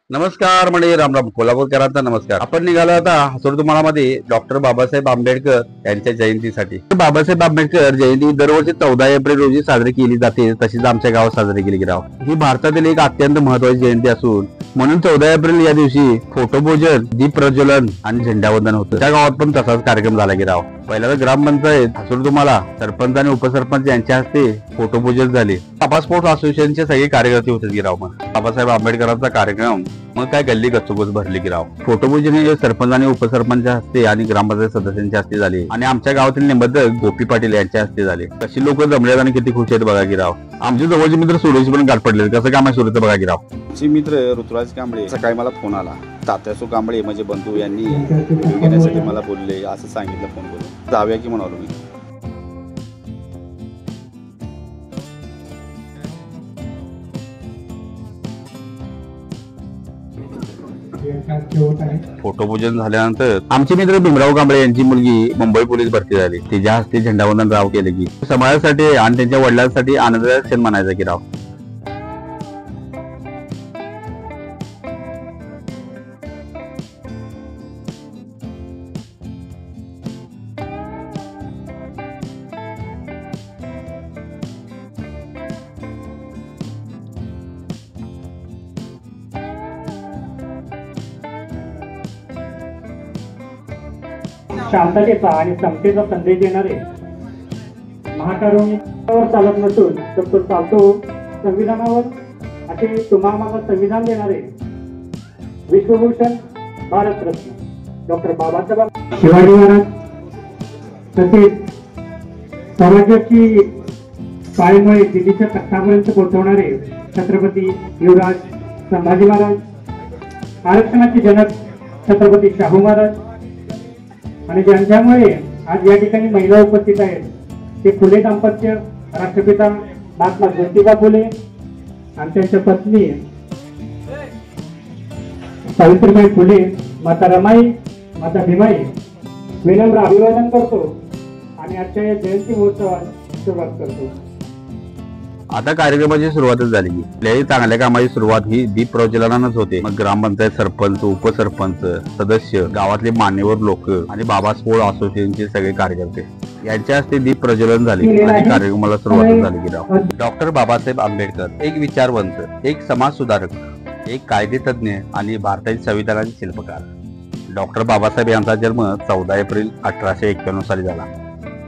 नमस्कार म्हणजे रामराम कोल्हापूरकरांचा नमस्कार. आपण निघालो आता हसोड डॉक्टर बाबासाहेब आंबेडकर यांच्या जयंतीसाठी. बाबासाहेब आंबेडकर जयंती दरवर्षी 14 एप्रिल रोजी साजरी केली जाते. तशीच आमच्या गावात साजरी केली गेली. ही भारतातील एक अत्यंत महत्वाची जयंती असून म्हणून 14 एप्रिल या दिवशी फोटोपूजन, दीप प्रज्वलन आणि झेंडावंदन होतं. त्या गावात पण तसाच कार्यक्रम झाला गेला. पहिला ग्रामपंचायत हसोड सरपंच आणि उपसरपंच यांच्या हस्ते फोटोपूजन झाले. बाबा स्पोर्ट्स असोसिएशनचे सगळे कार्यकर्ते होते गिराव. मग बाबासाहेब आंबेडकरांचा कार्यक्रम मग काय गल्ली गच्चोगच भरली गिराव. फोटोपूजन हे सरपंच आणि उपसरपंचच्या हस्ते आणि ग्रामपंचायत सदस्यांच्या हस्ते झाले आणि आमच्या गावातील निबंधक गोपी पाटील यांच्या हस्ते झाले. कशी लोक जमलेत आणि किती खुश आहेत बघा गिराव. आमचे जवळचे मित्र सुरेश पण गाठ पडले. कसं काम आहे सुरेश बघा गिराव. आमचे मित्र ऋतुराज कांबळे सकाळी मला फोन आला. तात्यासू कांबळे म्हणजे बंधू यांनी व्हिडिओ घेण्यासाठी मला बोलले, असं सांगितलं फोन करून. जाऊया की म्हणालो मी. फोटोपूजन झाल्यानंतर आमचे मित्र भीमराव कांबळे यांची मुलगी मुंबई पोलीस भरती झाली. तिच्या हस्ते झेंडावंदन राव केले की समाजासाठी आणि त्यांच्या वडिलांसाठी आनंदाचा क्षण म्हणायचा की राव. शांततेचा आणि समतेचा संदेश देणारे महाकारुणिकावर चालत नसून तर चालतो संविधानावर असे तुम्हाला संविधान देणारे विश्वभूषण भारतरत्न डॉक्टर बाबासाहेब शिवाजी महाराज तसेच स्वराज्याची पायमळे दिल्लीच्या तख्तापर्यंत पोहोचवणारे छत्रपती युवराज संभाजी महाराज, आरक्षणाचे जनक छत्रपती शाहू महाराज आणि ज्यांच्यामुळे आज या ठिकाणी महिला उपस्थित आहेत ते फुले दाम्पत्य, राष्ट्रपिता महात्मा ज्योतिबा फुले आणि त्यांच्या पत्नी सावित्रीबाई फुले, माता रमाई, माता भीमाई विनम्र अभिवादन करतो आणि आजच्या या जयंती महोत्सवात सुरुवात करतो. आता कार्यक्रमाची सुरुवातच झाली. कुठल्याही चांगल्या कामाची सुरुवात ही दीप प्रज्वलनानच होते. मग ग्रामपंचायत सरपंच, उपसरपंच, सदस्य, गावातले मान्यवर लोक आणि बाबा स्पोर्ट्स असोसिएशनचे सगळे कार्यकर्ते यांच्या हस्ते दीप प्रज्वलन झाले आणि कार्यक्रमाला सुरुवात झाली गेली. डॉक्टर बाबासाहेब आंबेडकर एक विचारवंत, एक समाज सुधारक, एक कायदेतज्ञ आणि भारताच्या संविधानाचे शिल्पकार. डॉक्टर बाबासाहेब यांचा जन्म 14 एप्रिल 1891 साली झाला.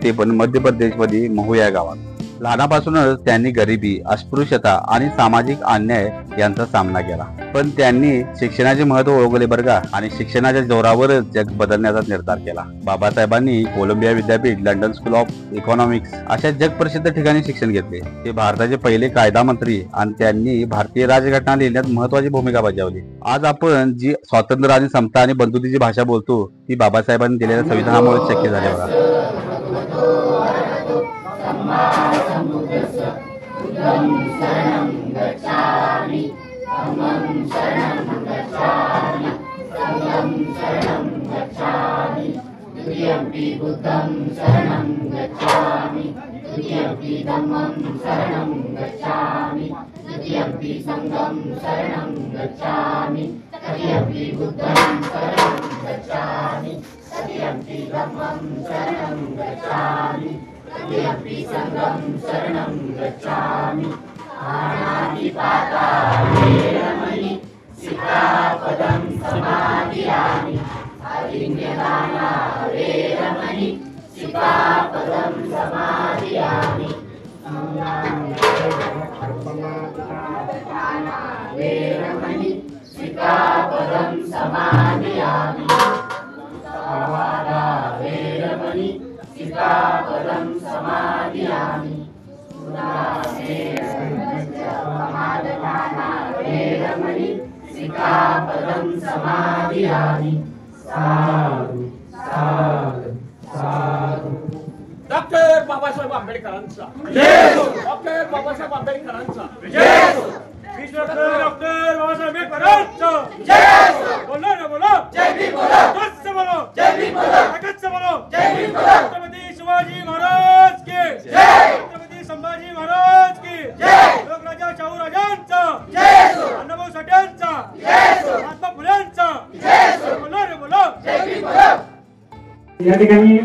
ते पण मध्य प्रदेश मध्ये महू या गावात. लहानापासूनच त्यांनी गरिबी, अस्पृश्यता आणि सामाजिक अन्याय यांचा सामना केला. पण त्यांनी शिक्षणाचे महत्व ओळखले बरं का आणि शिक्षणाच्या जोरावरच जग बदलण्याचा निर्धार केला. बाबासाहेबांनी कोलंबिया विद्यापीठ, लंडन स्कूल ऑफ इकॉनॉमिक्स अशा जगप्रसिद्ध ठिकाणी शिक्षण घेतले. ते भारताचे पहिले कायदा मंत्री आणि त्यांनी भारतीय राजघटना लिहिण्यात महत्वाची भूमिका बजावली. आज आपण जी स्वातंत्र्य आणि समता आणि बंधुतेची भाषा बोलतो ती बाबासाहेबांनी दिलेल्या संविधानामुळे शक्य झाले बघा. डॉक्टर बाबासाहेब आंबेडकरांचा जय हो. डॉक्टर बाबासाहेब आंबेडकरांचा जय हो. डॉक्टर बाबासाहेब आंबेडकरांचा जय हो. बोलो ना बोलो जय भीम बोलो. कसं बोलो जय भीम बोलो. कसं बोलो जय भीम बोलो. छत्रपती शिवाजी महाराज की जय. छत्रपती संभाजी महाराज की जय. लोकराजा शाहू राजांचा जय हो. अण्णाभाऊ साठेंचा जय हो. या ठिकाणी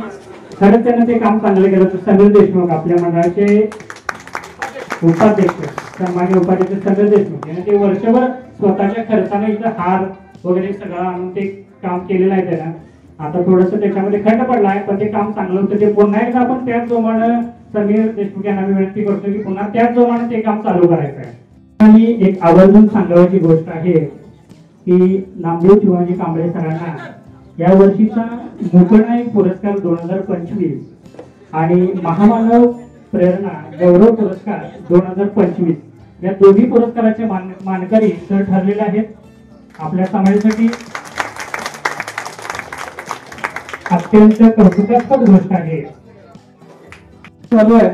खरंच त्यानं ते काम चांगलं केलं. तर समीर देशमुख आपल्या मंडळाचे उपाध्यक्ष, सन्मान्य उपाध्यक्ष समीर देशमुख यांनी ते वर्षभर स्वतःच्या खर्चाने इथं हार वगैरे सगळं आणून ते काम केलेलं आहे त्यानं. आता थोडस त्याच्यामध्ये खंड पडला आहे, पण ते काम चांगलं होतं. ते पुन्हा एकदा आपण त्याच जोमानं समीर देशमुख यांना मी विनंती करतो की पुन्हा त्याच जोमानं ते काम चालू करायचं आहे. आणि एक आवर्जून सांगायची गोष्ट आहे की नामदेव शिवाजी कांबळे सरांना या वर्षीचा मूकनायक पुरस्कार 2025 आणि महामानव प्रेरणा गौरव पुरस्कार 2025 या दोन्ही पुरस्काराचे मानकरी सर ठरलेले आहेत. आपल्या समाजासाठी अत्यंत कौतुकास्पद गोष्ट आहे. चालू आहे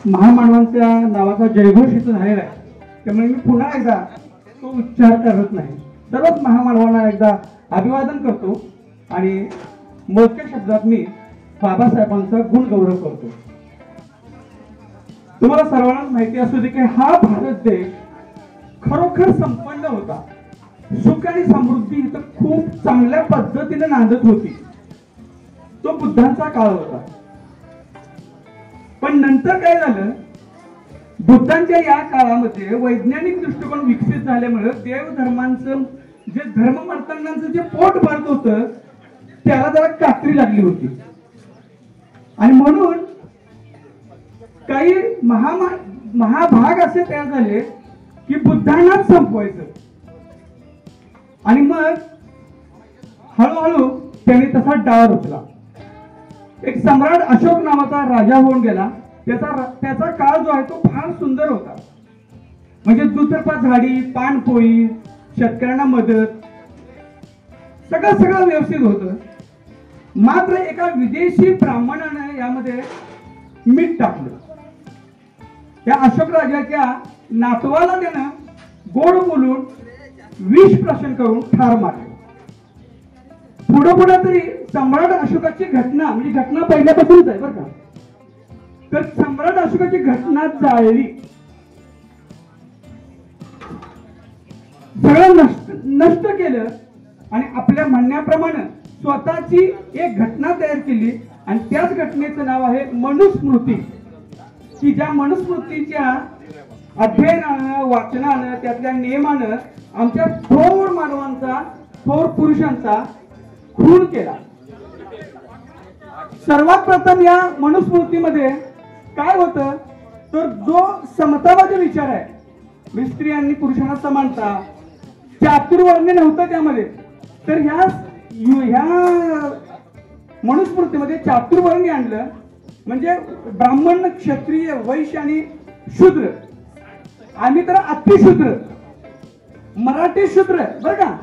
महामानवांच्या नावाचा जयघोष इथं झालेला आहे. त्यामुळे मी पुन्हा एकदा तो उच्चार करत नाही. सर्वच महामानवांना एकदा अभिवादन करतो आणि मोजक्या शब्दात मी बाबासाहेबांचा गुण गौरव करतो. तुम्हाला सर्वांना माहिती असू दे की हा भारत देश खरोखर संपन्न होता. सुख आणि समृद्धी इथं खूप चांगल्या पद्धतीने नांदत होती. तो बुद्धांचा काळ होता. पण नंतर काय झालं, बुद्धांच्या या काळामध्ये वैज्ञानिक दृष्टिकोन विकसित झाल्यामुळे देव धर्मांचं जे धर्ममर्तंडांचं जे पोट भरत होतं त्याला जरा कात्री लागली होती. आणि म्हणून काही महाभाग असे तयार झाले की बुद्धांनाच संपवायचं. आणि मग हळूहळू त्यांनी तसा डाव रचला. एक सम्राट अशोक नावाचा राजा होऊन गेला. त्याचा काळ जो आहे तो फार सुंदर होता. म्हणजे दुतर्फा झाडी, पानपोळी, शेतकऱ्यांना मदत, सगळं व्यवस्थित होतं. मात्र एका विदेशी ब्राह्मणाने यामध्ये मीठ टाकलं. त्या अशोक राजाच्या नातवाला त्यानं गोड बोलून विष प्राशन करून ठार मारले. पुढे तरी सम्राट अशोकाची घटना, म्हणजे घटना पहिल्यापासूनच आहे बरं का, तर सम्राट अशोकाची घटना जाळली. सगळं नष्ट केलं आणि आपल्या म्हणण्याप्रमाणे स्वतःची एक घटना तयार केली. आणि त्याच घटनेचं नाव आहे मनुस्मृती. की ज्या मनुस्मृतीच्या अध्ययनानं, वाचनानं, त्यातल्या नियमानं आमच्या थोर मानवांचा, थोर पुरुषांचा खून केला. सर्वात प्रथम या मनुस्मृतीमध्ये काय होतं, तर जो समतावादी विचार आहे, स्त्रियांनी पुरुषांना समानता, चातुर्वर्ण्य नव्हतं त्यामध्ये. तर ह्या मनुस्मृतीमध्ये चातुर्वर्ण्य आणलं. म्हणजे ब्राह्मण, क्षत्रिय, वैश्य आणि शूद्र. आम्ही तर अतिशूद्र, मराठी शूद्र बरं का.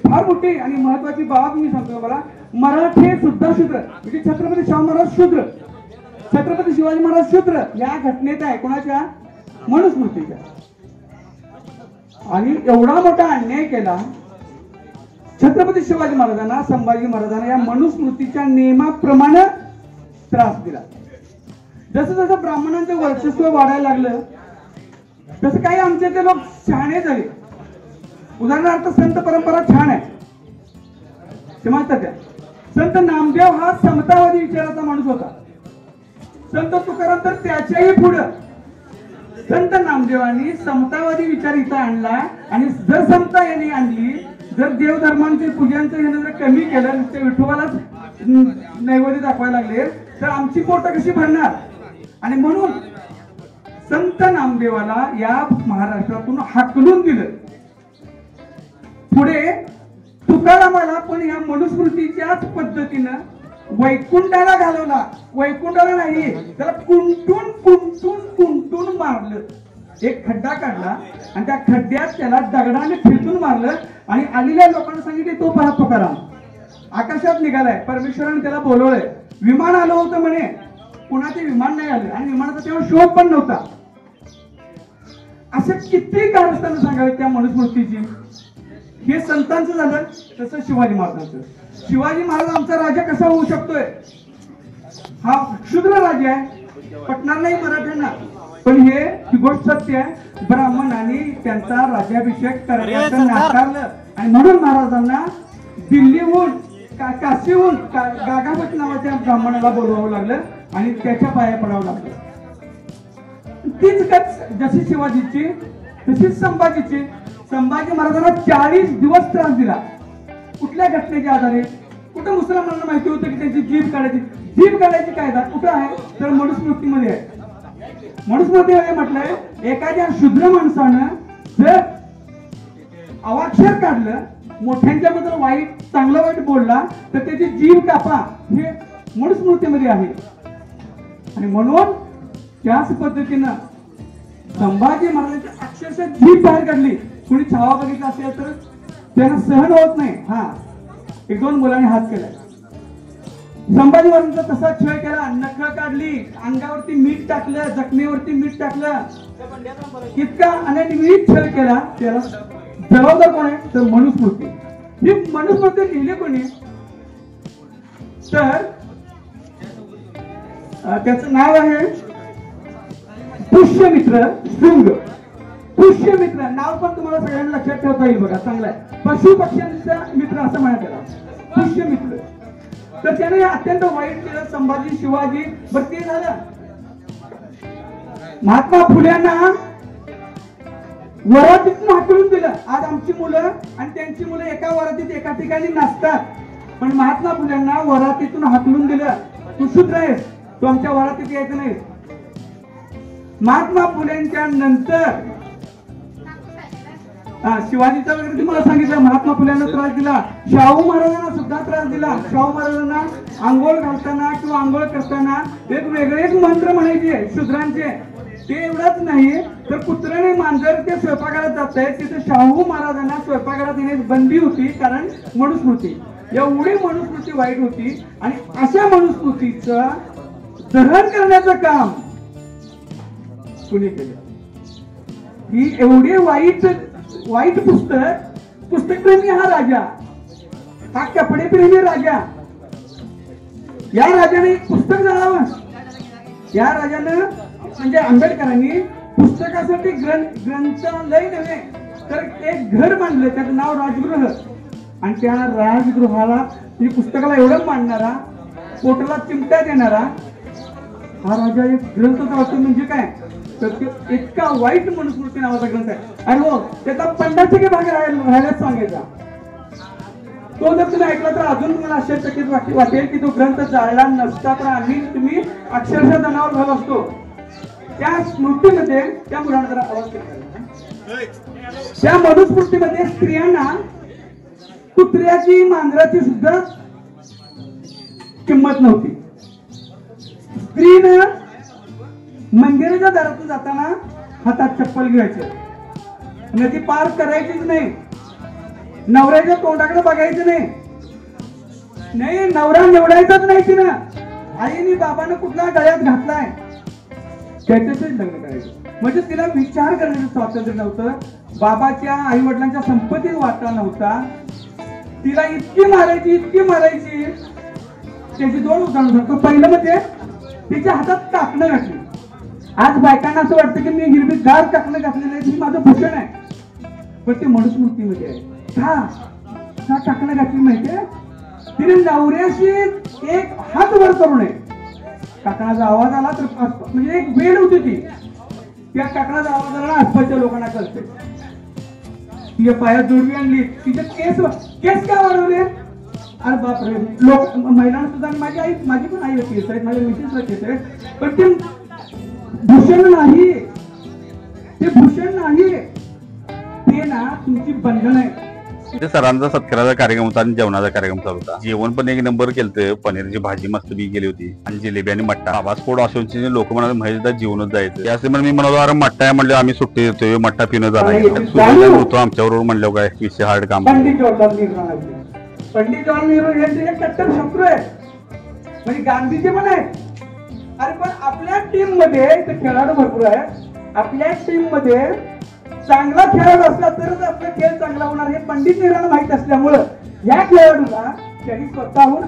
फार मोठी आणि महत्वाची बाब मी सांगतो मला, मराठे सुद्धा शूद्र. म्हणजे छत्रपती शाहू महाराज शूद्र, छत्रपती शिवाजी महाराज शूद्र. या घटनेत आहे कोणाच्या, मनुस्मृतीच्या. आणि एवढा मोठा अन्याय केला छत्रपती शिवाजी महाराजांना, संभाजी महाराजांना या मनुस्मृतीच्या नियमाप्रमाणे त्रास दिला. जसं जसं ब्राह्मणांचं वर्चस्व वाढायला लागलं तसं काही आमचे ते लोक शहाणे झाले. उदाहरणार्थ संत परंपरा छान आहे, समजतात त्या. संत नामदेव हा समतावादी विचाराचा माणूस होता. संत तुकाराम तर त्याच्याही पुढं. संत नामदेवांनी समतावादी विचार इथं आणला. आणि जर समता यांनी आणली, जर देवधर्मांचे पूजांचं यानं जर कमी केलं, ते विठोबालाच नैवेद्य दाखवायला लागले, तर आमची पोटं कशी भरणार. आणि म्हणून संत नामदेवाला या महाराष्ट्रातून हाकलून दिलं. पुढे तुकारामाला पण या मनुस्मृतीच्याच पद्धतीनं वैकुंठाला घालवला. वैकुंठाला नाही, त्याला कुंटून कुंटून कुंटून मारलं. एक खड्डा काढला आणि त्या खड्ड्यात त्याला दगडाने ठेचून मारलं. आणि आलेल्या लोकांना सांगितले, तो पहा तुकाराम आकाशात निघालाय, परमेश्वराने त्याला बोलवलंय. विमान आलं होतं म्हणे, कुणाचे विमान नाही आलं. आणि विमानाचा तेव्हा शोध पण नव्हता. असं किती कारस्थानं सांगावे त्या मनुस्मृतीची. हे संतांचं झालं. तसं शिवाजी महाराजांचं. शिवाजी महाराज आमचा राजा कसा होऊ शकतोय, हा क्षुद्र राजा आहे, पटणार नाही मराठ्यांना. पण ही गोष्ट सत्य आहे. ब्राह्मणांनी त्यांचा राज्याभिषेक करण्याचं नाकारलं. आणि म्हणून महाराजांना दिल्लीहून काशीहून गागाभट नावाच्या ब्राह्मणाला बोलवावं लागलं आणि त्याच्या पाया पडावं लागलं. तीच कच जशी शिवाजीची तशीच संभाजीची. संभाजी महाराजांना 40 दिवस त्रास दिला. कुठल्या घटनेच्या आधारे? कुठं मुसलमानांना माहिती होतं की त्यांची जीभ काढायची कायदा कुठं आहे? तर मनुस्मृतीमध्ये आहे. मनुस्मृतीमध्ये म्हटलंय एखाद्या शूद्र माणसानं जर अवाक्षर काढलं, मोठ्यांच्या बद्दल वाईट चांगलं वाईट बोलला तर त्याची जीभ कापा, हे मनुस्मृतीमध्ये आहे. आणि म्हणून त्याच पद्धतीनं संभाजी महाराजांची अक्षरशः जीभ बाहेर काढली. कुणी छावा बघितला असेल तर त्यांना सहन होत नाही. हा, 1-2 मुलांनी हात केलाय. संभाजी महाराजांचा तसा छळ केला. नख काढली, अंगावरती मीठ टाकलं, जखमेवरती मीठ टाकलं, इतका अनन्वित छळ केला. त्याला जबाबदार कोण आहे? तर मनुस्मृती. ही मनुस्मृती लिहिली कोणी? तर त्याचं नाव आहे पुष्यमित्र शृंग. पुष्यमित्र नाव पण तुम्हाला सगळ्यांना लक्षात ठेवता येईल बघा, चांगला आहे. पशु पक्ष्यांचा मित्र असं म्हणा त्याला, पुष्यमित्र. तर त्याने अत्यंत वाईट केलं संभाजी शिवाजी. बरं ते झालं. महात्मा फुल्यांना वरातीतून हाकलून दिलं. आज आमची मुलं आणि त्यांची मुलं एका वरातीत एका ठिकाणी नसतात, पण महात्मा फुल्यांना वरातीतून हाकलून दिलं. तू शूद्र आहेस, तू आमच्या वरातीत यायचं नाही. महात्मा फुल्यांच्या नंतर शिवाजीचा वगैरे तुम्हाला सांगितलं. महात्मा फुल्यांना त्रास दिला, शाहू महाराजांना सुद्धा त्रास दिला. शाहू महाराजांना आंघोळ घालताना किंवा आंघोळ करताना एक वेगळेच मंत्र म्हणायचे शूद्रांचे. ते एवढंच नाही तर कुत्र्याने मांजर ते स्वयंपाकघरात जात आहेत, तिथे शाहू महाराजांना स्वयंपाकघरात येण्याची बंदी होती, कारण मनुस्मृती. एवढी मनुस्मृती वाईट होती. आणि अशा मनुस्मृतीचं दहन करण्याचं काम कुणी केलं? ही एवढी वाईट पुस्तकप्रेमी हा राजा, हा कपडेप्रेमी राजा, या राजाने एक पुस्तक जाळावं. या राजानं म्हणजे आंबेडकरांनी पुस्तकासाठी ग्रंथालय नव्हे तर एक घर बांधलं, त्याचं नाव राजगृह. आणि त्या राजगृहाला ही पुस्तकाला एवढं मांडणारा, पोटाला चिमट्या देणारा हा राजा एक ग्रंथ चालतो. म्हणजे काय तर इतका वाईट मनुस्मृती नावाचा ग्रंथ आहे. आणि हो, त्याचा 50% भाग राहायलाच सांगायचा. तो जर तुम्ही ऐकला तर अजून तुम्हाला आश्चर्यचकित वाटेल की तो ग्रंथ जाळला नसता तर तुम्ही अक्षरशः जनावर झालो असतो. त्या स्मृतीमध्ये त्या मुलांना जरा आवाज केला, त्या मनुस्मृतीमध्ये स्त्रियांना कुत्र्याची मांजराची सुद्धा किंमत नव्हती. स्त्रीनं मंदिराच्या दारातून जाताना हातात चप्पल घ्यायचे, नदी पार करायचीच नाही, नवऱ्याच्या तोंडाकडे बघायचं नाही, नवरा निवडायचाच नाही तिनं. आईने बाबानं कुठला गळ्यात घातलाय त्याच्याच लग्न करायचं. म्हणजे तिला विचार करण्याचं स्वातंत्र्य नव्हतं. बाबाच्या आई वडिलांच्या संपत्तीत वाटा नव्हता. तिला इतकी मारायची. त्याची 2 उदाहरणं सांगतो. पहिलं म्हणजे तिच्या हातात काकणं घातली. आज बायकांना असं वाटतं की मी हिरवीगार काकणं घातलेलं आहे, ही माझं भूषण आहे, पण ते मनुस्मृतीमध्ये आहे. का काकणं घातली माहितीये? तिने नवऱ्याशी एक हात वर करू नये. काकणाचा आवाज आला तर म्हणजे एक वेळ होती ती, त्या काकणाचा आवाज आला आसपासच्या लोकांना कळते. तिच्या पायात जोडवी आणली, तिचे केस का वाढवले? अरे बापरे, लोक महिलांना सुद्धा. माझी पण आई केस आहेत, माझ्या मिसेसला केस आहेत, पण ते भूषण नाही, ते भूषण नाही, ते ना तुमची बंधन आहे. सरांचा सत्काराचा कार्यक्रम होता आणि जेवणाचा कार्यक्रम चालू होता. जेवण पण 1 नंबर केलं. पनीरची भाजी मस्त बी केली होती आणि जिलेबी आणि मट्टा. बाबा स्पोर्ट असोसिएशनचे लोक म्हणाले महेशदा जेवणच जायचं. त्यासाठी मी म्हणालो अरे मट्टा आहे म्हणलं, आम्ही सुट्टी देतोय, मट्टा पिणं झाला होतो आमच्याबरोबर म्हणलं काय विषय हार्ड काम. पंडित जवाहरलाल नेहरू यांचे एक कट्टर शत्रू आहे, म्हणजे गांधीजी पण आहेत. अरे पण आपल्या टीम मध्ये खेळाडू भरपूर आहेत. आपल्या टीम मध्ये चांगला खेळाडू असला तरच आपला खेळ चांगला होणार हे पंडित नेहरूंना माहित असल्यामुळं या खेळाडूला त्यांनी स्वतःहून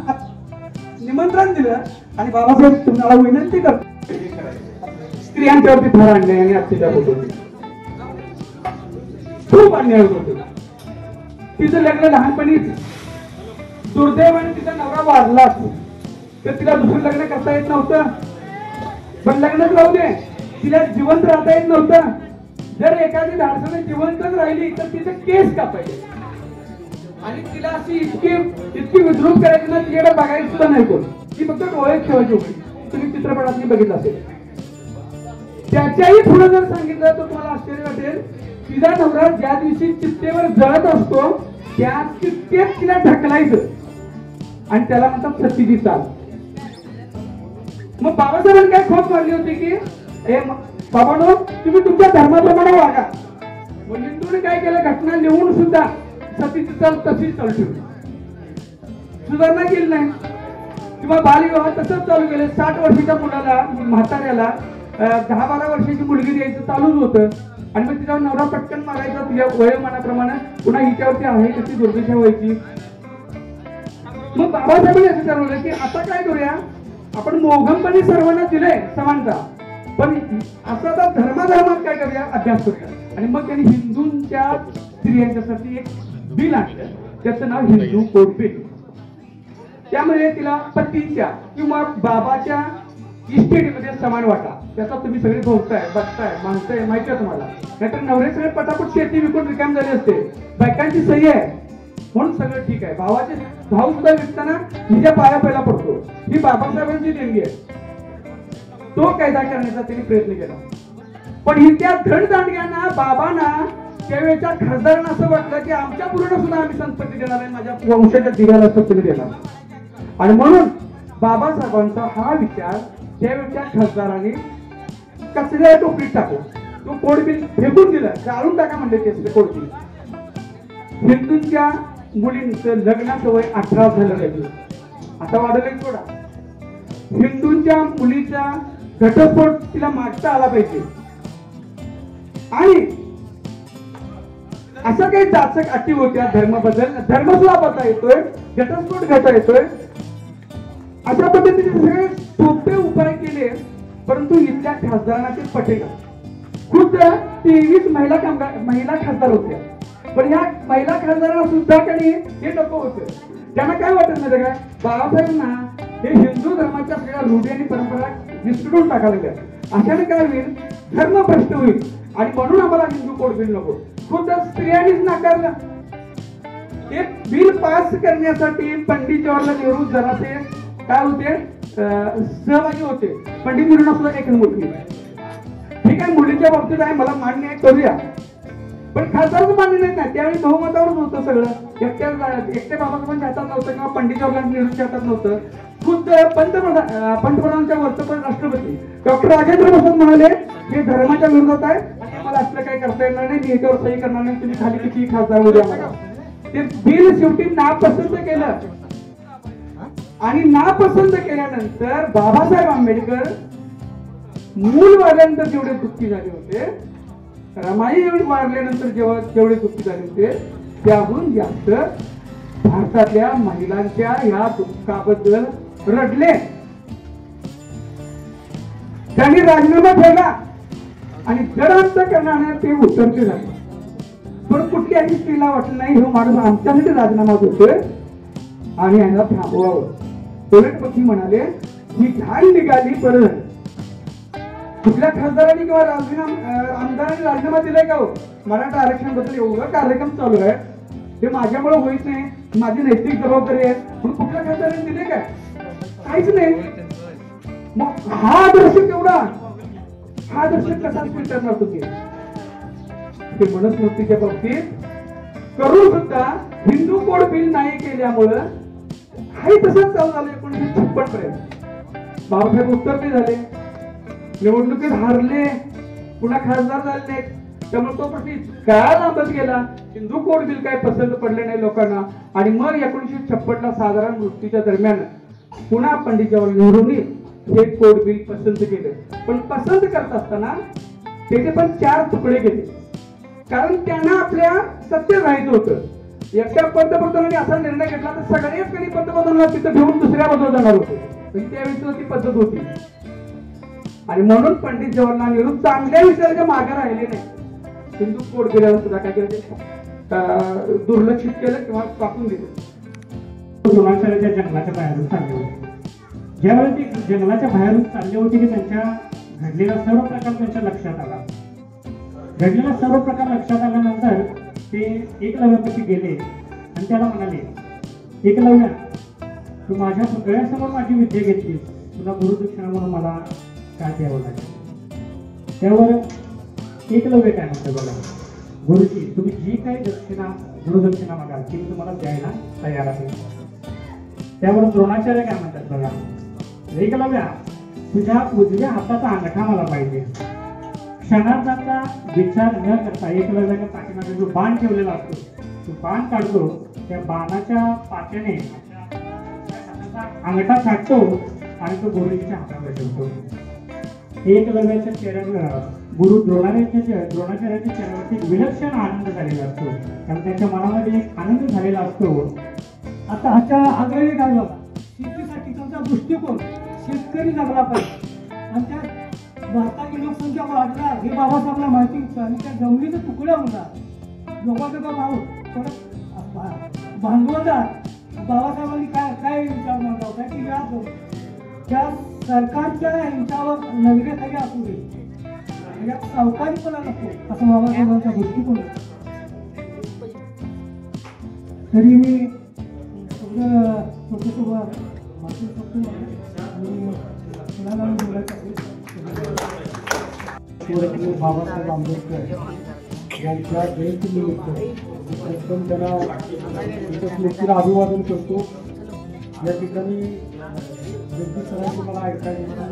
निमंत्रण दिलं आणि बाबासाहेब तुम्हाला विनंती करतो स्त्रियांच्यावरती भर आणणे आणि अत्याचार होत होते, खूप अन्याय होत होते. तिचं लग्न लहानपणीच दुर्दैवाने तिचा नवरा वारलाच तर तिला दुसरं लग्न करता येत नव्हतं. पण लग्नच राहू दे, तिला जिवंत राहता येत नव्हतं. जर एखादी धाडसाने जिवंतच राहिली तर तिचं केस कापायचे आणि तिला अशी इतकी विद्रूप करायची ना, तिच्याकडे बघायचं सुद्धा नाही कोण. ती फक्त डोळे ठेवायची होती. तुम्ही चित्रपटात बघितलं असेल. त्याच्याही पुढे जर सांगितलं तर तुम्हाला आश्चर्य वाटेल. तिचा नवरा ज्या दिवशी चित्तेवर जळत असतो त्या चित्तेत तिला ढकलायचं आणि त्याला म्हणतात सतीची चाल. मग बाबासाहेबांनी काय खोट मारली होती की बाबांनो तुम्ही तुमच्या धर्माप्रमाणे वागा. मग हिंदूने काय केलं, घटना लिहून सुद्धा सतीची चाल तशीच चालू ठेवली, सुधारणा केली नाही. किंवा बालविवाह तसंच चालू केले. 60 वर्षाच्या मुलाला म्हाताऱ्याला 10-12 वर्षाची मुलगी द्यायचं चालूच होतं आणि मग तिच्यावर नवरा पटकन मारायचा तुझ्या वयोमानाप्रमाणे. पुन्हा हिच्यावरती आहे तशी दुर्दशा व्हायची. मग बाबासाहेबांनी असं ठरवलं की आता काय करूया, आपण मोघमपणे सर्वांना दिलंय समानता, पण असं आता धर्माधर्मात काय करूया, अभ्यास करूया. आणि मग त्यांनी हिंदूंच्या स्त्रियांच्यासाठी एक बिल आणलं, त्याचं नाव हिंदू कोड बिल. त्यामुळे तिला पतीच्या किंवा बाबाच्या इस्टेटीमध्ये समान वाटा. त्याचा तुम्ही सगळे भोगताय, बघताय, मानताय, माहिती आहे तुम्हाला. नाहीतर नवरे सगळे पटापट शेती विकून रिकाम झाली असते. बायकांची सही आहे म्हणून सगळं ठीक आहे. भावाचे भाऊ सुद्धा विकताना हिच्या पाया पहिला पडतो. ही बाबासाहेबांची देणगी आहे. तो कायदा करण्याचा त्यांनी प्रयत्न केला. पण ही त्या धडदांडग्यांना, बाबांना, त्यावेळेच्या खासदारांना असं वाटलं की आमच्या पूर्ण सुद्धा आम्ही संपत्ती देणार आहे, माझ्या वंशाच्या दिव्याला संपत्ती देणार. आणि म्हणून बाबासाहेबांचा हा विचार त्यावेळेच्या खासदारांनी कचऱ्या टोपलीत टाकला. तो कोड बिल फेकून दिला, जाळून टाका म्हणले ते कोड बिल. हिंदूंच्या मुलींचं लग्नाचं वय 18 झालं पाहिजे. आता वाढलंय थोडा. हिंदूंच्या मुलीचा घटस्फोट तिला मागता आला पाहिजे. आणि असं काही जाचक अटी होत्या धर्माबद्दल. धर्म सुद्धा बदलता येतोय, घटस्फोट घेता येतोय. अशा पद्धतीने सगळे सोपे उपाय केले, परंतु इथल्या खासदारांना ते पटेना. खुद्द 23 महिला खासदार होत्या, पण ह्या महिला खासदारांना सुद्धा काही हे नको होतं. त्यांना काय वाटत नाही काय, बाबासाहेबांना हे हिंदू धर्माच्या सगळ्या रूढी आणि परंपरा विसरून टाकायला लागल्या. अशाने काय होईल, धर्म भ्रष्ट होईल आणि म्हणून आम्हाला हिंदू कोड बिल नको. खुद्द स्त्रियांनीच नाकारलं. हे बिल पास करण्यासाठी पंडित जवाहरलाल नेहरू जरासे काय होते, सहभागी होते. पंडित नेहरूंना सुद्धा एक मुलगी. ठीक आहे, मुलीच्या बाबतीत आहे, मला मान्य आहे, करूया. पण खासदारच मान्य नाही ना. त्यावेळी बहुमतावरच होतं सगळं. एकट्या बाबासाहेबांच्या हातात नव्हतं किंवा पंडित जवाहरलाल नेहरूंच्या हातात नव्हतं. खुद्द पंतप्रधानांच्या वरचं पण राष्ट्रपती डॉक्टर राजेंद्र प्रसाद म्हणाले हे धर्माच्या विरोधात आहे आणि मला असलं काही करता येणार नाही, मी याच्यावर सही करणार नाही, तुम्ही खाली किती खासदार उद्या मला. ते बिल शेवटी नापसंत केलं आणि नापसंत केल्यानंतर बाबासाहेब आंबेडकर मूल वारल्यानंतर जेवढे दुःखी झाले होते, रमाई वारल्यानंतर जेवढे दुःखी झाले होते, त्याहून जास्त भारतातल्या महिलांच्या ह्या दुःखाबद्दल रडले. त्यांनी राजीनामा ठेवला आणि जडांतकरणाने ते उतरते झाले. पण कुठल्याही स्त्रीला वाटलं नाही हे माणूस आमच्यासाठी राजीनामा देतोय आणि यांना थांबवावं. उलटपती म्हणाले ही घाण निघाली बरं झालं. कुठल्या खासदारांनी किंवा आमदारांनी राजीनामा दिलाय का हो? मराठा आरक्षण बद्दल एवढं कार्यक्रम चालू आहे, हे माझ्यामुळे होईत नाही, माझी नैतिक जबाबदारी आहे म्हणून कुठल्या खासदारांनी दिले काय? काहीच नाही. मग हा आदर्श केवढा, हा आदर्श कसा स्वीकारणार तुम्ही? ते मनुस्मृतीच्या बाबतीत करून सुद्धा हिंदू कोड बिल नाही केल्यामुळं हाही तसंच चालू झालं. 1956 पर्यंत बाबासाहेब उत्तरते झाले, निवडणुकीत हारले, पुन्हा खासदार झाले नाहीत. त्यामुळे तो प्रश्न काय लांबत गेला. हिंदू कोड बिल काय पसंत पडले नाही लोकांना. आणि मग 1956 ला साधारण मृत्यूच्या दरम्यान पुन्हा पंडित जवाहरलाल नेहरूंनी हे कोड बिल पसंत केले. पण पसंत करत असताना त्याचे पण 4 तुकडे केले, कारण त्यांना आपल्या सत्तेत राहायचं होतं. एकट्या पंतप्रधानांनी असा निर्णय घेतला तर सगळेच कधी पंतप्रधानाला तिथं घेऊन दुसऱ्या बाजूला जाणार होते. त्यावेळी ती पद्धत होती. आणि म्हणून पंडित जवाहरलाल नेहरू चांगल्या विचाराच्या मागे राहिले नाही. हिंदू कोड बिलाला सुद्धा काय केलं, दुर्लक्षित केलं किंवा कापून दिलं. द्रोणाचार्याच्या जंगलाच्या बाहेरून चालले होते. ज्यावेळी ते जंगलाच्या बाहेरून चालले होते की त्यांच्या घडलेला सर्व प्रकार त्यांच्या लक्षात आला. घडलेला सर्व प्रकार लक्षात आल्यानंतर ते एकलव्यापाशी गेले आणि त्याला म्हणाले, एकलव्या, तू माझ्या सगळ्यासमोर माझी विद्या घेतलीस, तुला गुरुदक्षिणा म्हणून मला काय द्यावं लागेल? त्यावर एकलव्य काय म्हणतो बघा, गुरुजी तुम्ही जी काही दक्षिणा गुरुदक्षिणा मागाल ती मी तुम्हाला द्यायला तयार आहे. त्यावर द्रोणाचार्य काय म्हणतात बघा, एकलव्या, तुझ्या उजव्या हाताचा अंगठा मला पाहिजे. क्षणार्धाचा विचार न करता एकलव्याच्या पाठीमागे जो बाण ठेवलेला असतो तो बाण काढतो, त्या बाणाच्या पात्याने अंगठा छाटतो आणि तो गुरुजीच्या हातावर ठेवतो. एकलव्याच्या चेहऱ्यावर गुरु द्रोणाचार्याच्या चेहऱ्यावरती विलक्षण आनंद झालेला असतो, कारण त्याच्या मनामध्ये एक आनंद झालेला असतो. आता ह्याच्या आग्रही काय बघा, शेतीसाठी त्यांचा दृष्टिकोन शेतकरी जगला पाहिजे आणि त्या भारताची लोकसंख्या वाढणार हे बाबासाहेबांना माहिती होतं आणि त्या जमिनीचे तुकडे होणार योगायोगा भाऊ परत भांडवलदार बाबासाहेबांनी काय काय विचार मांडला की या त्या सरकारच्या यांच्यावर नजरेखाली असू दे, यात सावकारीपणा नको असं बाबासाहेबांचा दृष्टिकोन. तरी मी सगळं छोटंसं माहिती शकतो आणि कुणाला बोलायचं बाबासाहेब आंबेडकर यांच्या जयंतीनिमित्त एकदम त्यांना स्मृतीला अभिवादन करतो. या ठिकाणी जगदीश सरांची मला ऐकायला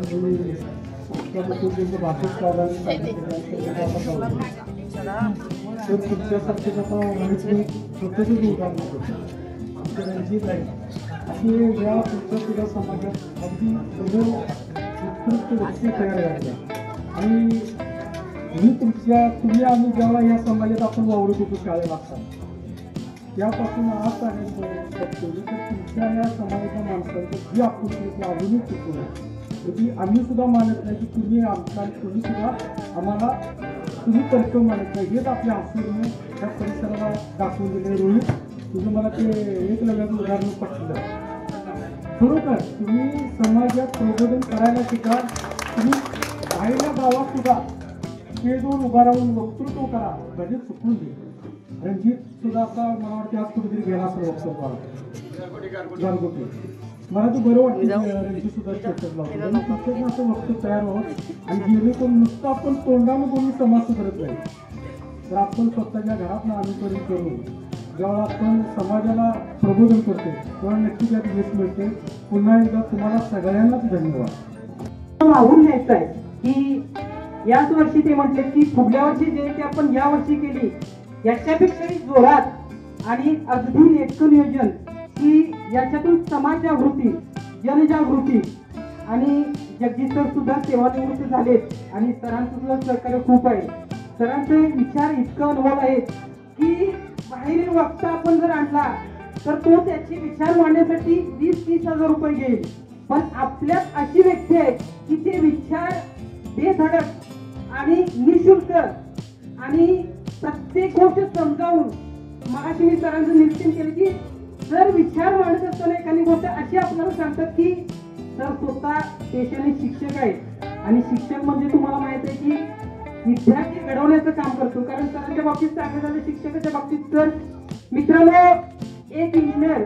भाषिक तर तुमच्यासारखे आता माहिती छोटेसे उदाहरण होतं आमच्या रणजित आहे असे या पुढच्या सुद्धा समाजात अगदी सगळं उत्कृष्ट व्यक्ती तयार झाल्या. आणि तुम्ही आम्ही जेव्हा या समाजात आपण वावरत होतो शाळेला असतात त्यापासून आज सांगायचं तर तुमच्या या समाजाच्या माणसांचं जी आपुलकी अजूनही चुकवलं की आम्ही सुद्धा मानत नाही की तुम्ही आमचा तुम्ही सुद्धा आम्हाला तुम्ही कर्तव्य मानत नाही. हेच आपल्या आसूरने त्या परिसराला दाखवून दिले. रोहित तुझं मला ते एकलव्याचं उदाहरण पटलं. खरोखर तुम्ही समाजात प्रबोधन करायला शिका. तुम्ही राहिल्या गावात सुद्धा ते दोन उभा राहून वक्तृत्व करा, म्हणजे चुकून दे. रणजित सुद्धा आता मला वाटते आज कुठेतरी गेला असेल वक्तव्य गारगोटी. मला तर बरं वाटतं रणजित सुद्धा चर्चेत लावतो तुमच्याकडे असं वक्तव्य तयार व्हावं आणि जेणेकरून नुसतं आपण तोंडानं बोलून समाज सुधारत नाही तर आपण स्वतःच्या घरातनं अनुकरण करून जेव्हा आपण समाजाला प्रबोधन करतो तेव्हा नक्की त्यात यश मिळते. पुन्हा एकदा तुम्हाला सगळ्यांनाच धन्यवाद. मागून न्यायचं आहे की याच वर्षी ते म्हटले की पुढल्या वर्षी जयंती आपण या वर्षी केली याच्यापेक्षाही जोरात आणि अगदी नेटकं नियोजन की याच्यातून समाज जागृती जनजागृती आणि जगदीश सर सुद्धा सेवानिवृत्त झालेत आणि सरांचं सुद्धा सहकार्य खूप आहे. सरांचे विचार इतकं अनुभव आहेत की बाहेरील वक्ता आपण जर आणला तर तो त्याचे विचार मांडण्यासाठी 20-30 हजार रुपये घेईल, पण आपल्यात अशी व्यक्ती आहे की ते विचार बेधडक आणि निशुल्क आणि प्रत्येक गोष्ट समजावून. मगाशी मी सरांचं निरीक्षण केलं की जर विचार मांडत असताना एखादी गोष्ट अशी आपल्याला सांगतात की सर स्वतः पेशाने शिक्षक आहेत आणि शिक्षक म्हणजे तुम्हाला माहित आहे की विद्यार्थी घडवण्याचं काम करतो. कारण सरांच्या बाबतीत सांगायचं झालं शिक्षकाच्या बाबतीत तर मित्रांनो एक इंजिनियर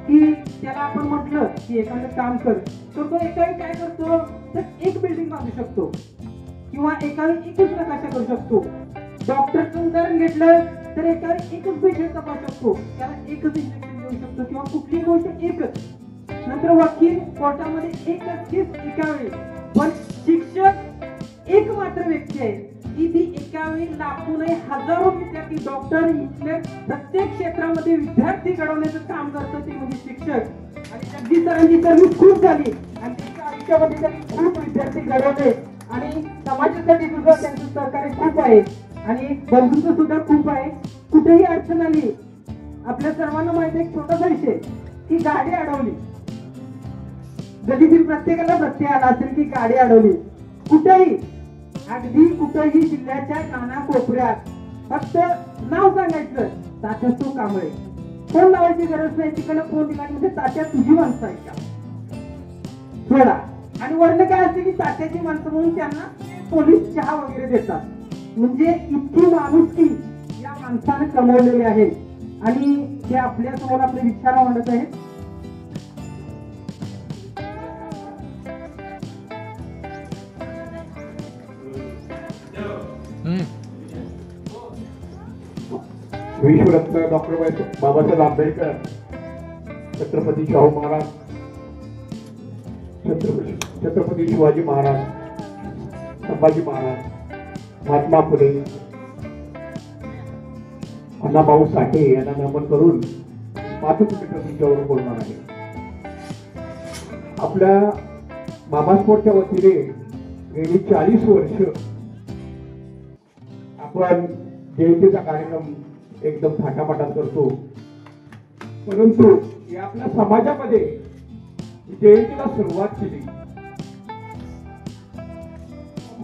की त्याला आपण म्हटलं की एखादं काम कर तर तो एकावेळी काय करतो तर एक बिल्डिंग बांधू शकतो किंवा एकावेळी एकच नकाशा करू शकतो. डॉक्टरचं उदाहरण घेतलं तर एकावेळी एकच पेशंट तपासू शकतो, त्याला एकच इंजेक्शन देऊ शकतो किंवा कुठली गोष्ट एकच. नंतर वकील कोर्टामध्ये एकच केस एकावेळी. पण शिक्षक एक मात्र व्यक्ती आहे की ती एकावेळी लाखो नाही हजारो विद्यार्थी डॉक्टर इंजिनियर प्रत्येक क्षेत्रामध्ये विद्यार्थी घडवण्याचं काम करतं ते म्हणजे शिक्षक. आणि जगदीश सरांची सर्व्हिस खूप झाली आणि त्यांच्या आयुष्यामध्ये त्यांनी खूप विद्यार्थी घडवले आणि समाजासाठी सुद्धा त्यांचं सहकार्य खूप आहे आणि बंधुत्व सुद्धा खूप आहे. कुठेही अडचण आली आपल्या सर्वांना माहिती आहे छोटासा विषय की गाडी अडवली, गल्लीतील प्रत्येकाला प्रत्यय आला असेल की गाडी अडवली कुठेही अगदी कुठेही जिल्ह्याच्या कानाकोपऱ्यात फक्त नाव सांगायचं तात्यासो कांबळे. फोन लावायची गरज नाही, तिकडनं फोन दिला म्हणजे तात्या तुझी माणसं आहे का सोडा. आणि वर्ण काय असते की तात्याची माणसं म्हणून त्यांना पोलीस चहा वगैरे देतात. म्हणजे इतकी माणुसकी या माणसाने कमवलेली आहे. आणि ते आपल्या समोर आपले विचार मांडत आहेत. विश्वरत्न डॉक्टर बाबासाहेब आंबेडकर, छत्रपती शाहू महाराज, छत्रपती शिवाजी महाराज, संभाजी महाराज, महात्मा फुले, अण्णाभाऊ साठे यांना नमन करून पाच मिनिटं तुमच्यावर बोलणार आहे. आपल्या मामा स्पोर्टच्या वतीने गेली 40 वर्ष आपण जयंतीचा कार्यक्रम एकदम थाटामाटात करतो. परंतु या आपल्या समाजामध्ये जयंतीला सुरुवात केली.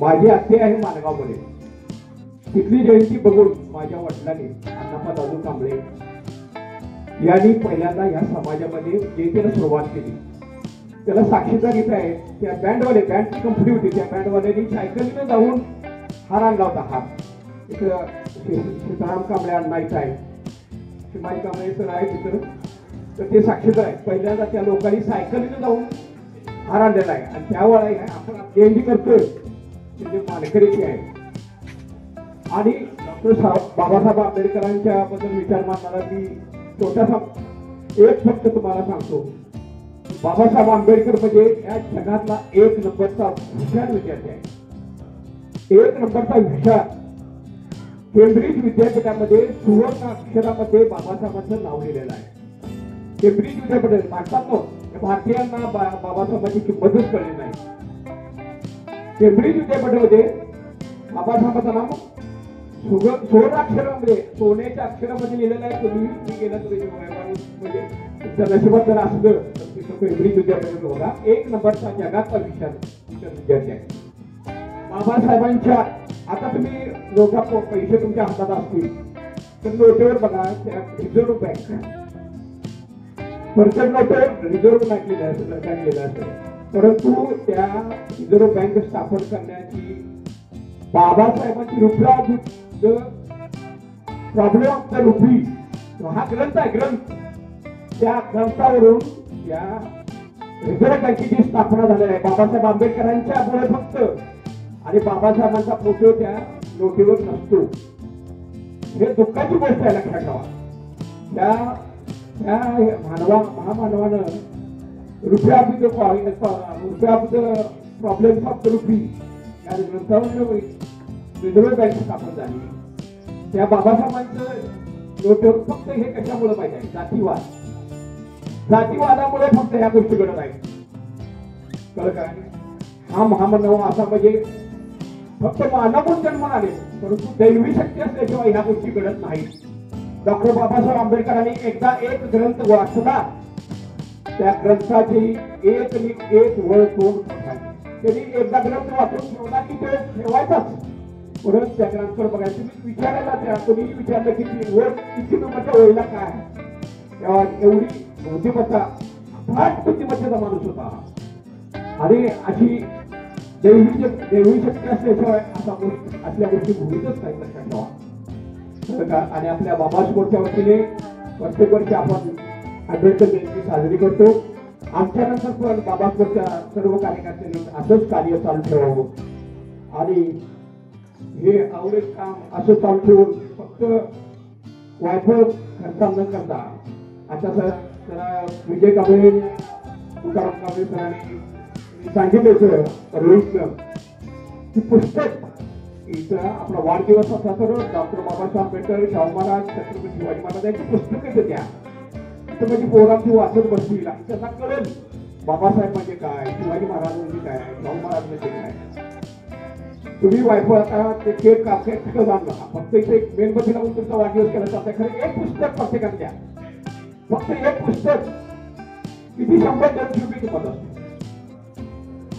माझी आत्या आहे माणगावमध्ये. तिथली जयंती बघून माझ्या वडिलांनी अण्णाप्पा दादू कांबळे यांनी पहिल्यांदा या समाजामध्ये जयंतीला सुरुवात केली. त्याला साक्षीदार इथे आहे. त्या बँडवाले, बँडची कंपनी होती, त्या बँडवाल्यांनी सायकलीनं जाऊन हार आणला होता. हार इथं सीताराम कांबळे अण्णा इथं आहे, शिवाजी कांबळे सर आहे तिथं, तर ते साक्षीदार आहेत. पहिल्यांदा त्या लोकांनी सायकलीनं जाऊन हार आणलेला आहे. आणि त्यावेळेला आपण जयंती करतोय म्हणजे मानकरीची आहे. आणि डॉक्टर बाबासाहेब आंबेडकरांच्या बद्दल विचार मांडणारा मी छोटासा एक फक्त तुम्हाला सांगतो. बाबासाहेब आंबेडकर म्हणजे या जगातला एक नंबरचा हुशार विद्यार्थी आहे. एक नंबरचा हुशार. केंब्रिज विद्यापीठामध्ये सुवर्ण अक्षरामध्ये बाबासाहेबांचं नाव लिहिलेलं आहे. केंब्रिज विद्यापीठ भारतात भारतीयांना बाबासाहेबांची किंमतच कळली नाही. केंब्रिज विद्यापीठामध्ये बाबासाहेबांचं नाव सुवर्ण अक्षरामध्ये, सोन्याच्या अक्षरामध्ये लिहिलेलं आहे. तुम्ही गेला तरी म्हणजे तुमच्या नशिबात जर असलं तर तिथं केंब्रिज विद्यापीठ बघा. एक नंबरचा जगातला विद्यार्थी आहे. बाबासाहेबांच्या आता तुम्ही नोटा पैसे तुमच्या हातात असतील तर नोटेवर बघा त्या रिझर्व्ह बँक परत नोटेवर रिझर्व्ह बँक लिहिलं असेल. परंतु त्या रिझर्व्ह बँक स्थापन करण्याची बाबासाहेबांची रुपया प्रॉब्लेम ऑफ द रुपी हा ग्रंथ आहे. ग्रंथ त्या ग्रंथावरून या रिझर्व्ह बँकेची स्थापना झालेली आहे बाबासाहेब आंबेडकरांच्या मुळे फक्त. आणि बाबासाहेबांचा फोटो त्या नोटीवर नसतो. हे दुःखाची गोष्ट आहे, लक्षात ठेवा. त्या महामानवानं रुपया प्रॉब्लेम्स ऑफ द रुपी या ग्रंथावर रिझर्व्ह बँक स्थापन झाली. त्या बाबासाहेबांचं नोटीवर फक्त हे कशामुळे पाहिजे आहे? जातीवाद. जातीवादामुळे फक्त ह्या गोष्टी घडत आहेत. कळलं काय? हा महामानव असा म्हणजे फक्त मानव जन्म आले, परंतु दैवी शक्ती असल्याशिवाय ह्या गोष्टी घडत नाहीत. डॉक्टर बाबासाहेब आंबेडकरांनी एकदा एक ग्रंथ वाचला, त्या ग्रंथाची एक वळ तोड त्यांनी एकदा ग्रंथ वाचून ठेवला की तो ठेवायचाच. परत त्या ग्रंथावर बघायचं. तुम्ही विचारायला त्या तुम्ही विचारलं की किती नंबरच्या वळीला काय, तेव्हा एवढी बुद्धिमत्ता, फाट बुद्धिमत्तेचा माणूस होता. आणि अशी देवी शक्ती असल्याशिवाय असल्या गोष्टी भूमीतच नाही, लक्षात ठेवा. आणि आपल्या बाबा स्पोर्टच्या वतीने प्रत्येक वर्षी आपण आंबेडकर जयंती साजरी करतो. आमच्यानंतर पण बाबा स्पोर्टच्या सर्व कार्यकर्त्यांनी असंच कार्य चालू ठेवावं. आणि हे आवडेल काम असं चालू ठेवून फक्त वायफळ खर्चा न करता आता सर विजय कांबळे, तुकाराम कांबळे सरांनी सांगितलं रोहितनं की पुस्तक इथं आपला वाढदिवस असला तर डॉक्टर बाबासाहेब आंबेडकर, शाहू महाराज, छत्रपती शिवाजी महाराज यांची पुस्तकं द्या. इथं म्हणजे पोरांची वाचत बसतील आणि त्यांना कळेल बाबासाहेब म्हणजे काय, शिवाजी महाराज म्हणजे काय, शाहू महाराज म्हणजे काय. तुम्ही वायफळ आता ते केक कापके जाणला फक्त इथे मेणबत्ती लावून तुमचा वाढदिवस केला जाता. खरं एक पुस्तक प्रत्येकाने द्या. फक्त एक पुस्तक किती 100-200 रुपये किंमत असते.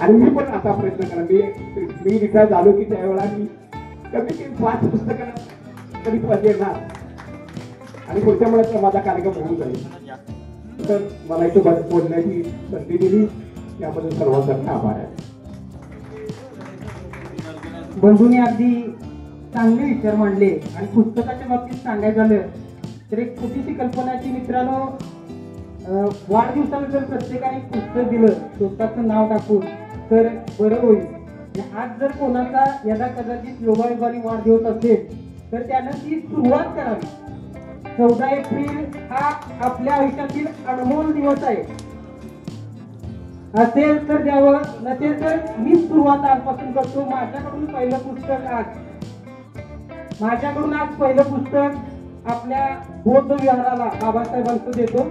आणि मी पण आता प्रयत्न करा. मी रिटायर झालो की त्यावेळेला मी कमी 5 पुस्तकं कधी देणार. आणि पुढच्या महिन्यात माझा कार्यक्रम होऊन जाईल. तर मला इथं बोलण्याची संधी दिली त्याबद्दल सर्वांचा आभार आहे. बंधूंनी अगदी चांगले विचार मांडले. आणि पुस्तकाच्या बाबतीत सांगायचं झालं तर एक छोटीशी कल्पना की मित्रांनो, वाढदिवसाला जर प्रत्येकाने पुस्तक दिलं स्वतःचं नाव टाकून तर बरं होईल. आज जर कोणाचा यदा कदाचित योगायोगाने वाढदिवस असेल तर त्यानं ती सुरुवात करावी. 14 एप्रिल हा आपल्या आयुष्यातील अनमोल दिवस आहे. असेल तर द्यावं, नसेल तर मी सुरुवात आजपासून करतो. माझ्याकडून पहिलं पुस्तक आपल्या बौद्ध विहाराला बाबासाहेबांचं देतो.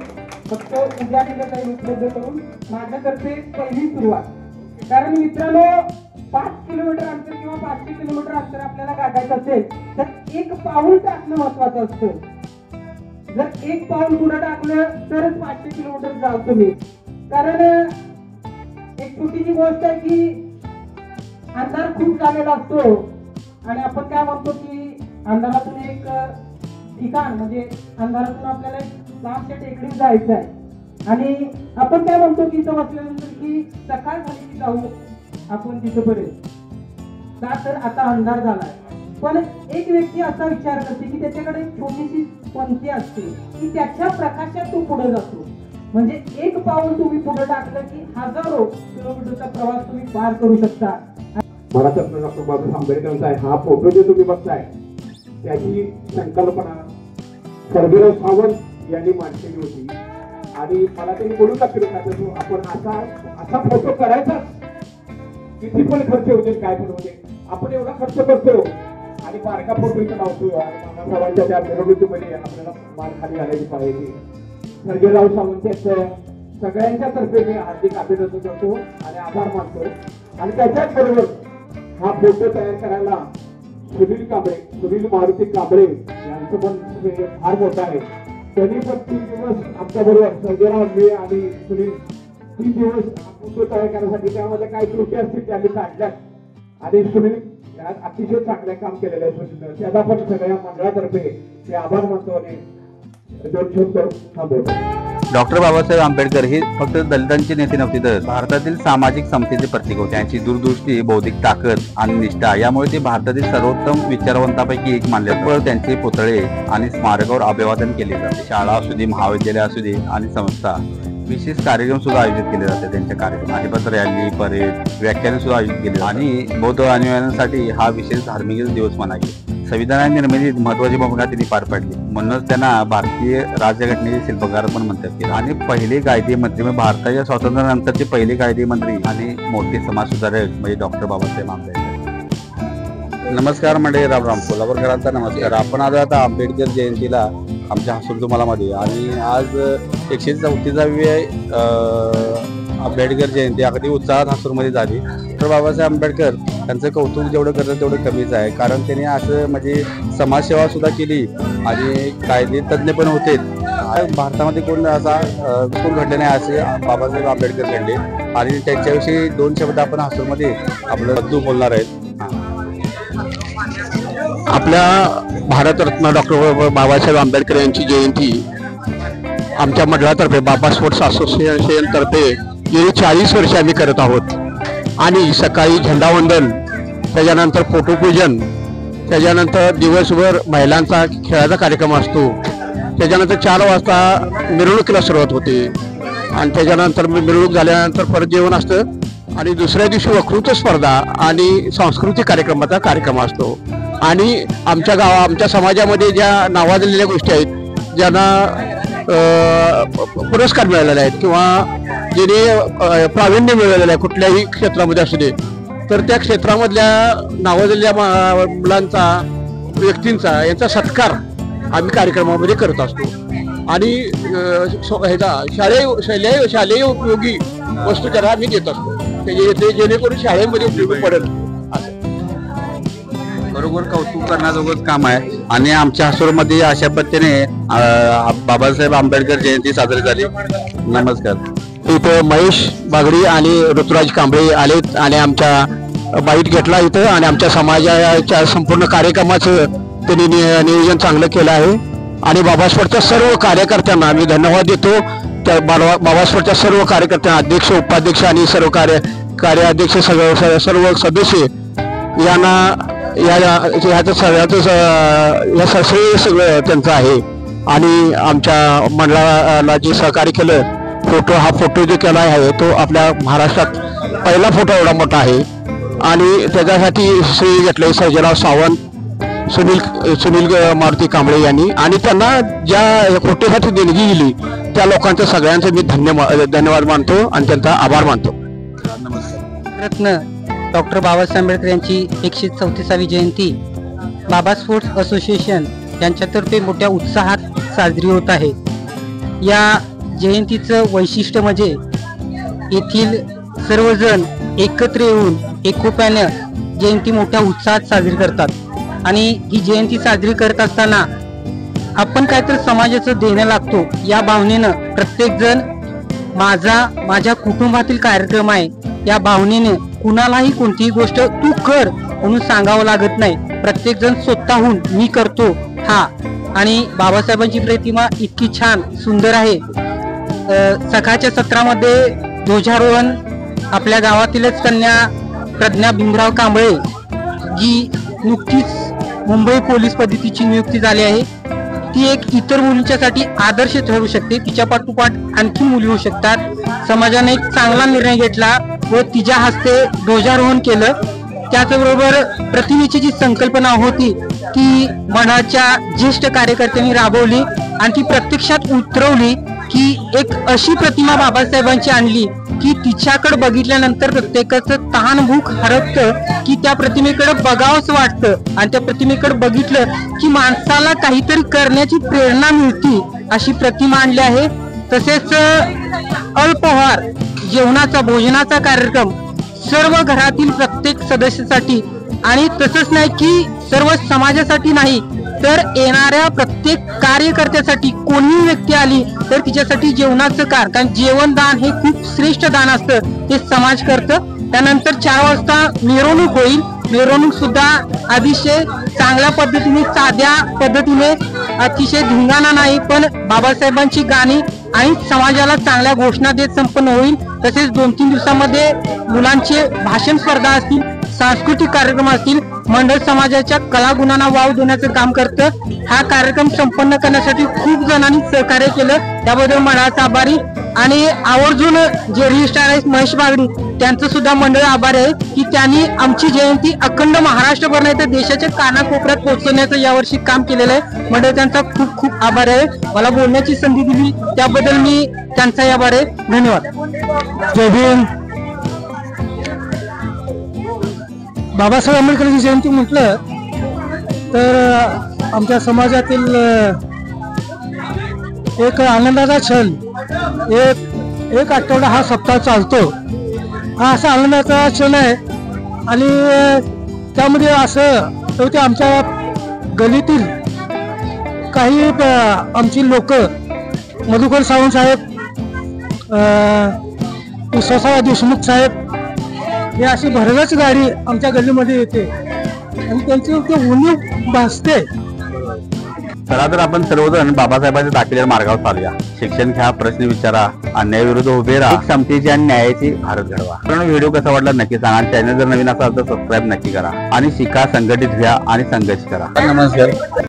फक्त उद्या दिलं काही उपलब्ध करून माझ्यातर्फे पहिली सुरुवात. कारण मित्रांनो, 5 किलोमीटर अंतर किंवा 500 किलोमीटर अंतर आपल्याला गाठायचं असेल तर एक पाऊल टाकणं महत्वाचं असतं. जर एक पाऊल पुढे टाकलं तरच 500 किलोमीटर जाऊ तुम्ही. कारण एक छोटीशी गोष्ट आहे की अंधार खूप झालेला असतो आणि आपण काय म्हणतो की अंधारातून एक ठिकाण म्हणजे अंधारातून आपल्याला एक लांबच्या टेकडीवर जायचं आहे आणि आपण काय म्हणतो की इथं बसल्यानंतर की सकाळ झाली की जाऊ आपण तिथपर्यंत. का तर आता अंधार झालाय. पण एक व्यक्ती असा विचार करते की त्याच्याकडे एक छोटीशी पंथी असते की त्याच्या प्रकाशात तो पुढे जातो. म्हणजे एक पाऊल तुम्ही पुढे टाकलं की हजारो किलोमीटरचा प्रवास तुम्ही पार करू शकता. भारतरत्न डॉक्टर बाबासाहेब आंबेडकरांचा आहे हा फोटो जे तुम्ही बघताय त्याची संकल्पना सर्वेराव सावंत यांनी मांडलेली होती. आणि मला त्यांनी बोलून टाकलं आपण असा फोटो करायचा किती पण खर्च होते काय पण होते. आपण एवढा खर्च करतो आणि बारका फोटो इथं लावतो आणि बाबासाहेबांच्या त्या मिरवणुकीमध्ये आपल्याला मान खाली घालायची पाहिजे. सर्वेराव सावंत यांचं सगळ्यांच्या तर्फे मी हार्दिक अभिनंदन करतो आणि आभार मानतो. आणि त्याच्याच बरोबर हा फोटो तयार करायला सुनील मारुती कांबळे यांचं पण फार मोठं आहे. त्यांनी पण 3 दिवस आमच्या बरोबर सर्वेराव मी आणि सुनील 3 दिवस फोटो तयार करण्यासाठी त्यामध्ये काही त्रुटी असतील त्यांनी काढल्यात आणि सुनील अतिशय चांगलं काम केलेलं आहे. सुनील त्याचा पण सगळ्या मंडळातर्फे ते आभार मानतो आणि डॉक्टर बाबासाहेब आंबेडकर हे फक्त दलितांचे नेते नव्हते तर भारतातील सामाजिक समतेचे प्रतीक होते. त्यांची दूरदृष्टी, बौद्धिक ताकद आणि निष्ठा यामुळे ते भारतातील सर्वोत्तम विचारवंतापैकी एक मानले जातात. त्यांचे पुतळे आणि स्मारकावर अभिवादन केले जाते. शाळा असू दे, महाविद्यालय असू दे आणि संस्था विशेष कार्यक्रम सुद्धा आयोजित केले जाते. त्यांच्या कार्यक्रम अजिबात रॅली, परेड, व्याख्यान सुद्धा आयोजित केले आणि बौद्ध अनुयायांसाठी हा विशेष धार्मिक दिवस मानला. संविधान निर्मितीत महत्वाची भूमिका त्यांनी पार पाडली. म्हणूनच त्यांना भारतीय राज्यघटनेचे शिल्पकार पण म्हणतात. आणि पहिले कायदेमंत्री म्हणजे भारताच्या स्वातंत्र्यानंतरचे पहिले कायदेमंत्री आणि मोठे समाजसुधारक म्हणजे डॉक्टर बाबासाहेब आंबेडकर. नमस्कार मंडळी, राम राम. कोल्हापूरकरांचा नमस्कार. आपण आता आंबेडकर जयंतीला आमच्या हसूरतुमालामध्ये आणि आज 134वी आंबेडकर जयंती अगदी उत्साहात हसूरमध्ये झाली. तर बाबासाहेब आंबेडकर त्यांचं कौतुक जेवढं करतं तेवढं कमीच आहे. कारण त्यांनी असं म्हणजे समाजसेवा सुद्धा केली आणि कायदे तज्ज्ञ पण होते. भारतामध्ये कोण असा कोण घडले नाही असे बाबासाहेब आंबेडकर घडले आणि त्यांच्याविषयी 2 शब्द आपण हसूरमध्ये आपलं बद्दू बोलणार आहेत. आपल्या भारतरत्न डॉक्टर बाबासाहेब आंबेडकर यांची जयंती आमच्या मंडळातर्फे बाबा स्पोर्ट्स असोसिएशन तर्फे गेली 40 वर्षे आम्ही करत आहोत. आणि सकाळी झेंडावंदन, त्याच्यानंतर फोटोपूजन, त्याच्यानंतर दिवसभर महिलांचा खेळाचा कार्यक्रम असतो. त्याच्यानंतर 4 वाजता मिरवणुकीला सुरुवात होते आणि त्याच्यानंतर मिरवणूक झाल्यानंतर परत जेवण असतं आणि दुसऱ्या दिवशी वक्तृत्व स्पर्धा आणि सांस्कृतिक कार्यक्रमाचा कार्यक्रम असतो. आणि आमच्या समाजामध्ये ज्या नावाजलेल्या गोष्टी आहेत, ज्यांना पुरस्कार मिळालेले आहेत किंवा ज्याने प्रावीण्य मिळालेलं आहे कुठल्याही क्षेत्रामध्ये असू दे, तर त्या क्षेत्रामधल्या नावाजलेल्या मुलांचा, व्यक्तींचा यांचा सत्कार आम्ही कार्यक्रमामध्ये करत असतो. आणि शालेय उपयोगी वस्तू त्यांना आम्ही देत असतो ते जेणेकरून शाळेमध्ये उपयोगी पडेल. बरोबर कौतुक करण्याजोगंच काम आहे. आणि आमच्या हसूरमध्ये अशा पद्धतीने बाबासाहेब आंबेडकर जयंती साजरी झाली. नमस्कार. इथं महेश बागडी आणि ऋतुराज कांबळे आलेत आणि आमच्या बाईट घेतला इथं आणि आमच्या समाजाच्या संपूर्ण कार्यक्रमाचं त्यांनी नियोजन चांगलं केलं आहे. आणि बाबास्फोरच्या सर्व कार्यकर्त्यांना मी धन्यवाद देतो. त्या बाबास्फोरच्या सर्व कार्यकर्त्यांना, अध्यक्ष, उपाध्यक्ष आणि सर्व कार्याध्यक्ष सर्व सदस्य यांना ह्याचं सगळं त्यांचं आहे. आणि आमच्या मंडळाला जे सहकार्य केलं, हा फोटो जो केला आहे तो आपल्या महाराष्ट्रात पहिला फोटो एवढा मोठा आहे. आणि त्याच्यासाठी श्रेय घेतलंय सर्जेराव सावंत, सुनील मारुती कांबळे यांनी. आणि त्यांना ज्या फोटोसाठी देणगी दिली त्या लोकांचं सगळ्यांचं मी धन्यवाद मानतो आणि त्यांचा आभार मानतो. रत्न डॉक्टर बाबासाहेब आंबेडकर यांची 134वी जयंती बाबा स्पोर्ट्स असोसिएशन यांच्यातर्फे मोठ्या उत्साहात साजरी होत आहे. या जयंतीचं वैशिष्ट्य म्हणजे येथील सर्वजण एकत्र येऊन एकोप्यानं जयंती मोठ्या उत्साहात साजरी करतात. आणि ही जयंती साजरी करत असताना आपण काहीतरी समाजाचं देणं लागतो या भावनेनं प्रत्येकजण माझ्या कुटुंबातील कार्यक्रम आहे या भावनेने कुणालाही कोणतीही गोष्ट तू कर म्हणून सांगावं लागत नाही. प्रत्येकजण स्वतःहून मी करतो हा. आणि बाबासाहेबांची प्रतिमा इतकी छान सुंदर आहे. सकाळच्या सत्रामध्ये ध्वजारोहण आपल्या गावातीलच कन्या प्रज्ञा भीमराव कांबळे जी नुकतीच मुंबई पोलीस पद्धतीची नियुक्ती झाली आहे, ती एक इतर मुलींच्यासाठी आदर्श ठरू शकते. तिच्या पाठोपाठ आणखी मुली होऊ शकतात. समाजाने एक चांगला निर्णय घेतला व तिच्या हस्ते ध्वजारोहण केलं. त्याचबरोबर प्रतिमेची जी संकल्पना होती ती मनाच्या ज्येष्ठ कार्यकर्त्यांनी राबवली आणि ती प्रत्यक्षात उतरवली की एक अशी प्रतिमा बाबासाहेबांची आणली की तिच्याकडे बघितल्यानंतर प्रत्येकाचं तहान भूक हरपतं की त्या प्रतिमेकडे बघावंच वाटतं आणि त्या प्रतिमेकडे बघितलं की माणसाला काहीतरी करण्याची प्रेरणा मिळते अशी प्रतिमा आणली आहे. तसेच अल्पहार जेवणाचा भोजनाचा कार्यक्रम सर्व घरातील प्रत्येक सदस्यासाठी आणि तसंच नाही की सर्व समाजासाठी नाही तर येणाऱ्या प्रत्येक कार्यकर्त्यासाठी कोणी व्यक्ती आली तर तिच्यासाठी जेवणाचं कारण जेवण दान हे खूप श्रेष्ठ दान असतं, ते समाज करतं. त्यानंतर 4 वाजता मिरवणूक होईल. मिरवणूक सुद्धा अतिशय चांगल्या पद्धतीने साध्या पद्धतीने अतिशय धिंगाणा नाही पण बाबासाहेबांची गाणी आणि समाजाला चांगल्या घोषणा देत संपन्न होईल. तसेच 2-3 दिवसामध्ये मुलांचे भाषण स्पर्धा असतील, सांस्कृतिक कार्यक्रम असतील. मंडळ समाजाच्या कलागुणांना वाव देण्याचं काम करतं. हा कार्यक्रम संपन्न करण्यासाठी खूप जणांनी सहकार्य केलं त्याबद्दल मंडळाचा आभारी. आणि आवर्जून जे रजिस्ट्रार आहेत महेश बागडी त्यांचं सुद्धा मंडळ आभारी आहे की त्यांनी आमची जयंती अखंड महाराष्ट्रभर नाही तर देशाच्या कानाकोपऱ्यात पोहोचवण्याचं यावर्षी काम केलेलं आहे. मंडळ त्यांचा खूप खूप आभार आहे. मला बोलण्याची संधी दिली त्याबद्दल मी त्यांचाही आभार आहे. धन्यवाद. जय भीम. बाबासाहेब आंबेडकरांची जयंती म्हटलं तर आमच्या समाजातील एक आनंदाचा क्षण. एक आठवडा हा सप्ताह चालतो. हा असा आनंदाचा क्षण आहे आणि त्यामध्ये असं ते आमच्या गलीतील काही आमची लोक मधुकर सावंत साहेब, विश्वासराव देशमुख साहेब हे अशी भरगच गाडी आमच्या गल्लीमध्ये येते आणि त्यांची उणीव भासते. चला तर आपण सर्वजण बाबासाहेबांच्या दाखवलेल्या मार्गावर चालूया. शिक्षण घ्या, प्रश्न विचारा, अन्यायाविरुद्ध उभे राहा, समतेची आणि न्यायाची भारत घडवा. कारण व्हिडिओ कसा वाटला नक्की सांगा. चॅनल जर नवीन असाल तर सबस्क्राईब नक्की करा आणि शिका, संघटित व्हा आणि संघर्ष करा. नमस्कार.